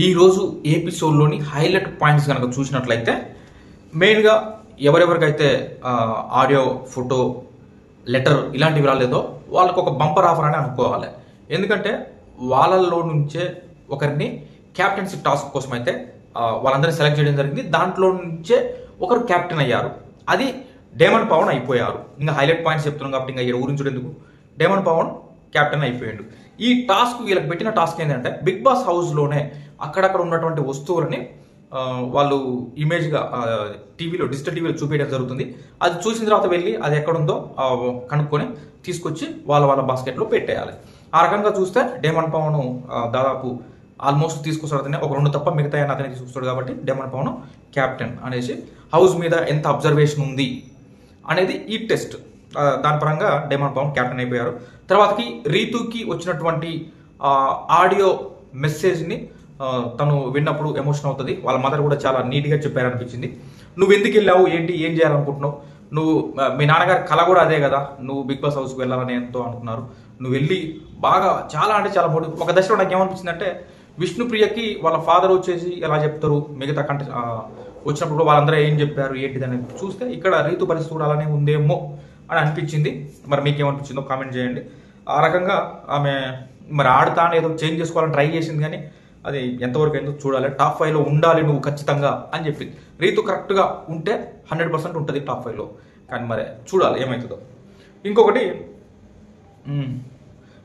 ఈ రోజు ఎపిసోడ్లోని highlight points కనుక చూసినట్లయితే మెయిన్గా ఎవరెవరికైతే ఆడియో ఫోటో లెటర్ ఇలాంటివి రాలేదో వాళ్ళకు ఒక బంపర్ ఆఫర్ అని అనుకోవాలి. ఎందుకంటే వాళ్ళలో నుంచే ఒకరిని క్యాప్టెన్సీ టాస్క్ కోసం అయితే వాళ్ళందరినీ సెలెక్ట్ చేయడం జరిగింది. దాంట్లో నుంచే ఒకరు క్యాప్టెన్ అయ్యారు. అది డేమన్ పవన్ అయిపోయారు. ఇంకా హైలైట్ పాయింట్స్ చెప్తున్నాం కాబట్టి ఇంకా ఊరించడం ఎందుకు, డేమన్ పవన్ క్యాప్టెన్ అయిపోయాడు. ఈ టాస్క్ వీళ్ళకి పెట్టిన టాస్క్ ఏంటంటే బిగ్ బాస్ హౌస్లోనే అక్కడక్కడ ఉన్నటువంటి వస్తువులని వాళ్ళు ఇమేజ్గా టీవీలో డిజిటల్ టీవీలో చూపించడం జరుగుతుంది. అది చూసిన తర్వాత వెళ్ళి అది ఎక్కడుందో కనుక్కొని తీసుకొచ్చి వాళ్ళ బాస్కెట్లో పెట్టేయాలి. ఆ రకంగా చూస్తే డేమన్ పవన్ దాదాపు ఆల్మోస్ట్ తీసుకొస్తాడు. అతనే ఒక 2 తప్ప మిగతా అతనే తీసుకొస్తాడు. కాబట్టి డేమన్ పవన్ క్యాప్టెన్ అనేసి హౌస్ మీద ఎంత అబ్జర్వేషన్ ఉంది అనేది ఈ టెస్ట్. దాని పరంగా డేమన్ పవన్ క్యాప్టెన్ అయిపోయారు. తర్వాతకి రీతుకి వచ్చినటువంటి ఆడియో మెసేజ్ని తను విన్నప్పుడు ఎమోషన్ అవుతుంది. వాళ్ళ మదర్ కూడా చాలా నీట్గా చెప్పారనిపించింది. నువ్వు ఎందుకు వెళ్ళావు, ఏం చేయాలనుకుంటున్నావు, నువ్వు మీ నాన్నగారి కళ కూడా అదే కదా, నువ్వు బిగ్ బాస్ హౌస్కి వెళ్ళాలని ఎంతో అనుకున్నారు, నువ్వు వెళ్ళి బాగా చాలా అంటే చాలా ఒక దశలో నాకు ఏమనిపించింది అంటే విష్ణుప్రియకి వాళ్ళ ఫాదర్ వచ్చేసి ఎలా చెప్తారు, మిగతా వచ్చినప్పుడు వాళ్ళందరూ ఏం చెప్పారు ఏంటిది అనేది చూస్తే ఇక్కడ రీతు పరిస్థితి కూడా అలానే ఉందేమో అని అనిపించింది. మరి మీకేమనిపించిందో కామెంట్ చేయండి. ఆ రకంగా ఆమె మరి ఆడతాను ఏదో చేంజ్ చేసుకోవాలని ట్రై చేసింది, కానీ అది ఎంతవరకు అయిందో చూడాలి. టాప్ 5లో ఉండాలి నువ్వు ఖచ్చితంగా అని చెప్పింది. రీతు కరెక్ట్గా ఉంటే 100% ఉంటుంది టాప్ 5లో, కానీ మరి చూడాలి ఏమవుతుందో. ఇంకొకటి,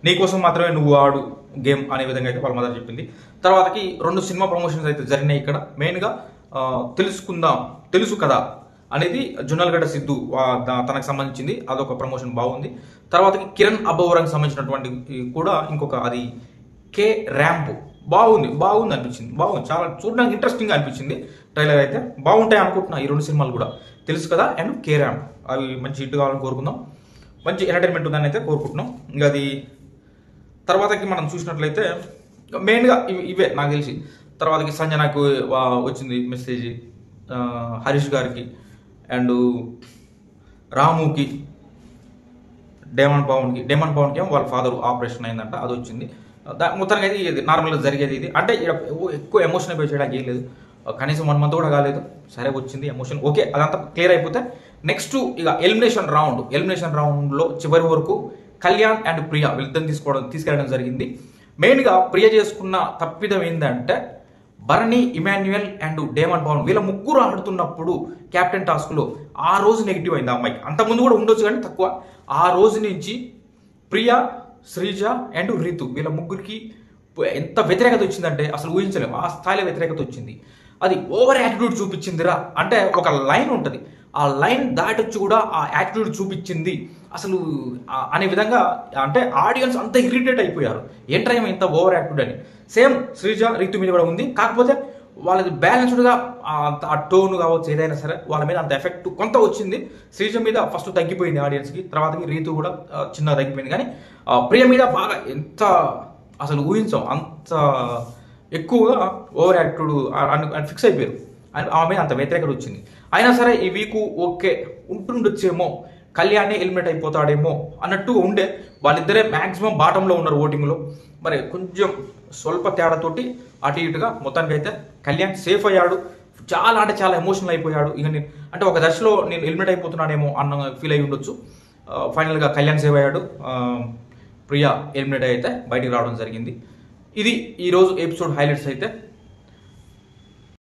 నీకోసం మాత్రమే నువ్వు ఆడు గేమ్ అనే విధంగా అయితే వాళ్ళ మదర్ చెప్పింది. తర్వాతకి 2 సినిమా ప్రమోషన్స్ అయితే జరిగినాయి ఇక్కడ. మెయిన్గా తెలుసు కదా అనేది జొన్నలగడ్డ సిద్ధు తనకు సంబంధించింది, అదొక ప్రమోషన్ బాగుంది. తర్వాతకి కిరణ్ అబ్బవరంకి సంబంధించినటువంటి కూడా ఇంకొక అది కే ర్యాంప్ బాగుంది అనిపించింది. చాలా చూడడానికి ఇంట్రెస్టింగ్గా అనిపించింది. ట్రైలర్ అయితే బాగుంటాయి అనుకుంటున్నా. ఈ 2 సినిమాలు కూడా తెలుసు కదా అండ్ కే ర్యాంప్ అవి మంచి హిట్ కావాలని కోరుకుందాం, మంచి ఎంటర్టైన్మెంట్ ఉందని అయితే కోరుకుంటున్నాం. ఇంకా అది తర్వాతకి మనం చూసినట్లయితే మెయిన్గా ఇవే నాకు తెలిసి. తర్వాతకి సంజనాకు వచ్చింది మెసేజ్, హరీష్ గారికి అండ్ రాముకి, డేమన్ పవన్కి ఏమో వాళ్ళ ఫాదర్ ఆపరేషన్ అయిందంట, అది వచ్చింది. మొత్తానికి అయితే ఇది నార్మల్గా జరిగేది. ఇది అంటే ఎక్కువ ఎమోషన్ అయిపోయి చేయడానికి ఏం లేదు. కనీసం 1 month కూడా కాలేదు, సరే వచ్చింది ఎమోషన్, ఓకే. అదంతా క్లియర్ అయిపోతే నెక్స్ట్ ఇక ఎలిమినేషన్ రౌండ్లో చివరి వరకు కళ్యాణ్ అండ్ ప్రియా వీళ్ళిద్దరిని తీసుకెళ్ళడం జరిగింది. మెయిన్గా ప్రియ చేసుకున్న తప్పిదం ఏంటంటే భరణి, ఇమాన్యుయల్ అండ్ డేమన్ పవన్ వీళ్ళ ముగ్గురు ఆడుతున్నప్పుడు క్యాప్టెన్ టాస్క్లో ఆ రోజు నెగిటివ్ అయింది ఆ అమ్మాయికి. అంతకుముందు కూడా ఉండొచ్చు కానీ తక్కువ. ఆ రోజు నుంచి ప్రియా, శ్రీజ అండ్ రీతు వీళ్ళ ముగ్గురికి ఎంత వ్యతిరేకత వచ్చిందంటే అసలు ఊహించలేము. ఆ స్థాయిలో వ్యతిరేకత వచ్చింది. అది ఓవర్ యాటిట్యూడ్ చూపించిందిరా అంటే ఒక లైన్ ఉంటుంది, ఆ లైన్ దాటొచ్చి కూడా ఆ యాటిట్యూడ్ చూపించింది అసలు అనే విధంగా. అంటే ఆడియన్స్ అంత ఇరిటేట్ అయిపోయారు, ఏంట్రా ఇంత ఓవర్ యాటిట్యూడ్ అని. సేమ్ శ్రీజ, రీతు మీద కూడా ఉంది. కాకపోతే వాళ్ళది బ్యాలెన్స్డ్గా ఆ టోన్ కావచ్చు ఏదైనా సరే వాళ్ళ మీద అంత ఎఫెక్ట్ కొంత వచ్చింది. శ్రీజ మీద ఫస్ట్ తగ్గిపోయింది ఆడియన్స్కి, తర్వాతకి రీతు కూడా చిన్నగా తగ్గిపోయింది. కానీ ప్రియ మీద బాగా ఎంత అసలు ఊహించాం అంత ఎక్కువగా ఓవర్ యాటిట్యూడ్ ఫిక్స్ అయిపోయారు. ఆమె మీద అంత వ్యతిరేకత వచ్చింది. అయినా సరే ఈ వీకు ఓకే ఉంటుండొచ్చేమో, కళ్యాణే ఎలిమినేట్ అయిపోతాడేమో అన్నట్టు ఉండే. వాళ్ళిద్దరే మ్యాక్సిమం బాటంలో ఉన్నారు ఓటింగ్లో. మరి కొంచెం స్వల్ప తేడాతోటి అటు ఇటుగా మొత్తానికి అయితే కళ్యాణ్ సేఫ్ అయ్యాడు. చాలా అంటే చాలా ఎమోషనల్ అయిపోయాడు. ఇక నేను అంటే ఒక దశలో నేను ఎలిమినేట్ అయిపోతున్నానేమో అన్న ఫీల్ అయి ఉండొచ్చు. ఫైనల్గా కళ్యాణ్ సేవ్ అయ్యాడు. ప్రియా ఎలిమినేట్ అయితే బయటికి రావడం జరిగింది. ఇది ఈరోజు ఎపిసోడ్ హైలైట్స్ అయితే.